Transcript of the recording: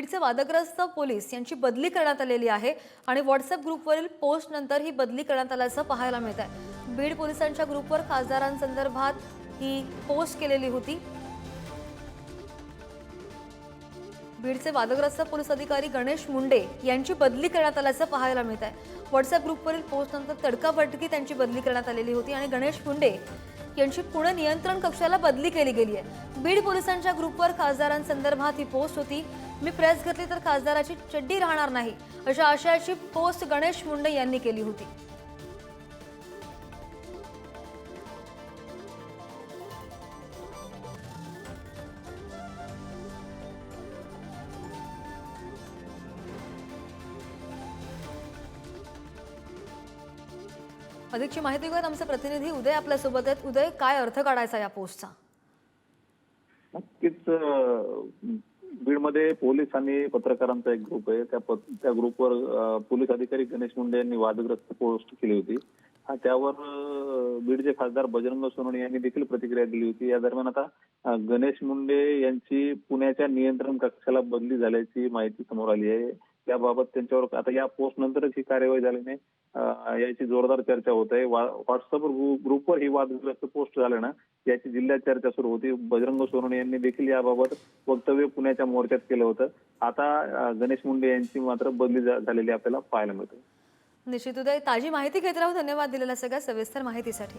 बीडचे वादग्रस्त पोलीस यांची बदली करण्यात आलेली आहे आणि व्हॉट्सअप ग्रुपवरील पोस्ट नंतर ही बदली करण्यात आल्याचं पाहायला मिळत आहे। बीड पोलिसांच्या ग्रुपवर खासदारांसंदर्भात ही पोस्ट केलेली होती। बीडचे वादग्रस्त पोलीस अधिकारी गणेश मुंडे यांची बदली करण्यात आल्याचं पाहायला मिळत आहे। व्हॉट्सअप ग्रुपवरील पोस्ट नंतर तडकाफडकी त्यांची बदली करण्यात आलेली होती आणि गणेश मुंडे यांची पुणे नियंत्रण कक्षाला बदली केली गेली आहे। बीड पोलिसांच्या ग्रुपवर खासदारांसंदर्भात ही पोस्ट होती। मी प्रेस घेतली तर खासदाराची चड्डी राहणार नाही अशा आशयाची पोस्ट गणेश मुंडे यांनी केली होती। अधिकची माहिती घेऊयात आमचे प्रतिनिधी उदय आपल्या सोबत आहेत। उदय, काय अर्थ काढायचा या पोस्टचा? नक्कीच बीडमध्ये पोलीस आणि पत्रकारांचा एक ग्रुप आहे। त्या ग्रुपवर पोलीस अधिकारी गणेश मुंडे यांनी वादग्रस्त पोस्ट केली होती। त्यावर बीडचे खासदार बजरंग सोनवणे यांनी देखील प्रतिक्रिया दिली होती। या दरम्यान आता गणेश मुंडे यांची पुण्याच्या नियंत्रण कक्षाला बदली झाल्याची माहिती समोर आली आहे। त्याबाबत त्यांच्यावर आता या पोस्ट नंतरच ही कार्यवाही झाल्याने याची जोरदार चर्चा होत आहे। व्हॉट्सअप ग्रुपवर ही वादग्रस्त पोस्ट झाल्यानं याची जिल्ह्यात चर्चा सुरू होती। बजरंग सोनवणे यांनी देखील याबाबत वक्तव्य पुण्याच्या मोर्चात केलं होतं। आता गणेश मुंडे यांची मात्र बदली झालेली आपल्याला पाहायला मिळते। निश्चित उदय, ताजी माहिती घेत राहू। धन्यवाद दिलेल्या सगळ्या सविस्तर माहितीसाठी।